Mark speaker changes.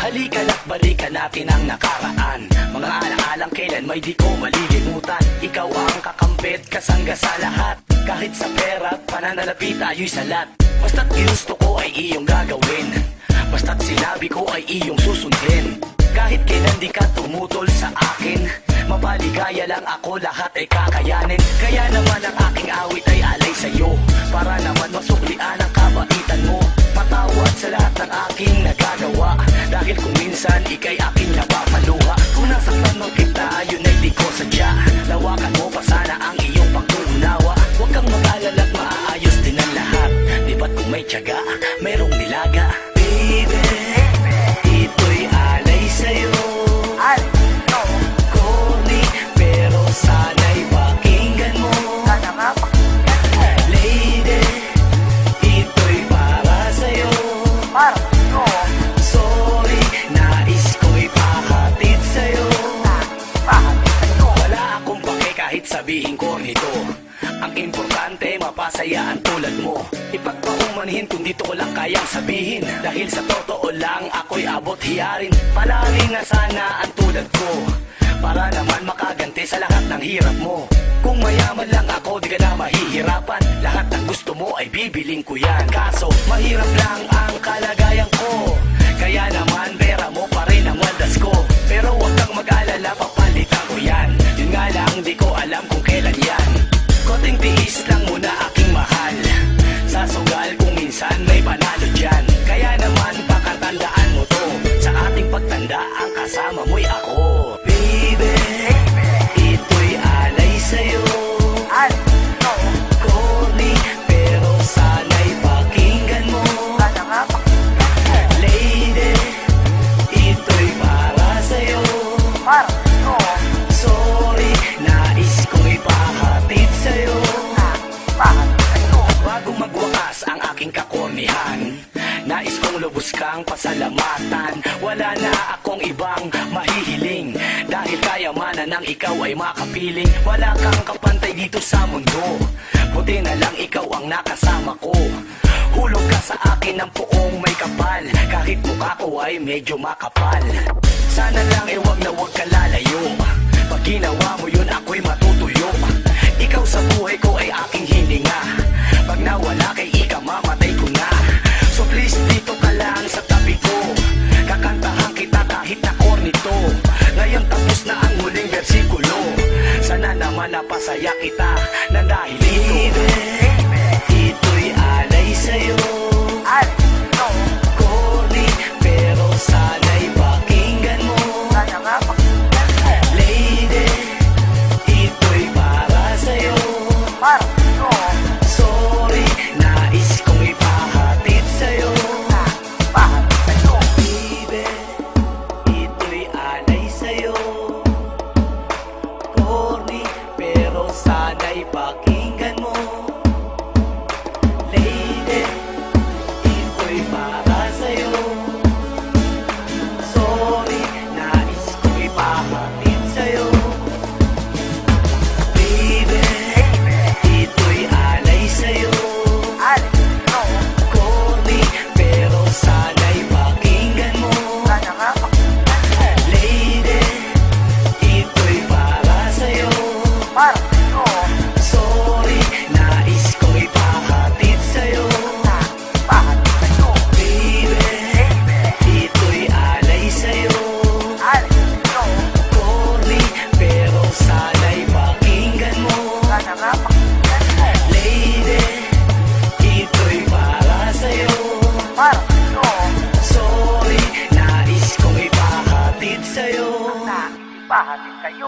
Speaker 1: Halika't balikan natin ang nakaraan, mga alaalang kailan may di ko malilimutan. Ikaw ang kakampit, kasangga sa lahat, kahit sa pera at pananalapi tayo'y salat. Basta't ginusto ko ay iyong gagawin, basta't sinabi ko ay iyong susundin. Kahit kailan di ka tumutol sa akin, mapaligaya lang ako, lahat ay kakayanin. Kaya naman ang aking awit ay alay sa'yo, para naman masuklian ang kabaitan mo. Patawad sa lahat ng aking nagagawa, dahil kung minsan ika'y aking napapaluha. Kung nasaktan mo kita, yun ay di ko sadya, lawakan mo pa sana ang iyong pag-uunawa. Huwag kang mag-alala at maaayos din ang lahat, di ba't kung may tiyaga, mayroong nilaga. Baby, ito'y alay sa'yo, corny, pero sana'y pakinggan mo. Lady, ito'y para sa'yo, sorry, nais ko'y pahatid sa'yo. Wala akong pake kahit sabihin ko nito, ang importante mapasaya ang tulad mo. Ipagpaumanhin kung dito ko lang kayang sabihin, dahil sa totoo lang ako'y abot hiyarin. Palagi na sana ang tulad ko, para naman makaganti sa lahat ng hirap mo. Kung mayaman lang ako, di ka na mahihirapan, lahat ng gusto mo ay bibiling ko yan. Kaso mahirap lang ang kalagayan ko, kaya naman pera mo pa rin ang waldas ko. Pero huwag kang mag-alala, papalitan ko yan, yun nga lang di ko alam kung kailan yan. Konting tiis lang muna aking mahal, sa sugal kung minsan may panalo dyan. Kaya naman pakatandaan mo to, sa ating pagtanda ang kasama mo'y ako. Baby, ito'y alay sa'yo, corny, pero sana'y pakinggan mo. Lady, ito'y para sa'yo, sorry, nais kong ipahatid sa'yo. Bago magwakas ang aking kakornihan, nais kong lubos kang pasalamatan. Wala na akong ibang mahihiling, dahil kayamanan ng ikaw ay makapiling. Wala kang kapantay dito sa mundo, buti na lang ikaw ang nakasama ko. Hulog ka sa akin ng puong may kapal, kahit mukha ko ay medyo makapal. Sana lang wag na wag ka lalayo, pag ginawa mo yun ako'y matutuyo. Ikaw sa buhay ko ay aking hininga, pag nawala kay ika mamatay ko na. So please dito ka lang sa tabi ko, kakantahan kita kahit na corny to. Ngayon tapos na ang huling bersikulo, sana naman napasaya kita nang dahil dito. Ito'y alay sa'yo, corny, pero sana'y pakinggan mo. Lady, ito'y para sa'yo, sorry, nais kong ipahatid sa'yo. Baby, ito'y alay sa'yo, corny, pero sana'y pakinggan mo. Lady, ito'y para sa'yo, sorry, nais kong ipahatid sa'yo. Baby, ito'y alay sa'yo, corny, pero sana'y pakinggan mo. Lady, ito'y para sa'yo, sorry, nais kong ipahatid sa'yo. Baby, ito'y alay sa'yo, corny, pero sana'y pakinggan mo. Lady, ito'y para sa'yo, sorry, nais kong ipahatid sa'yo.
Speaker 2: Pahatid kayo.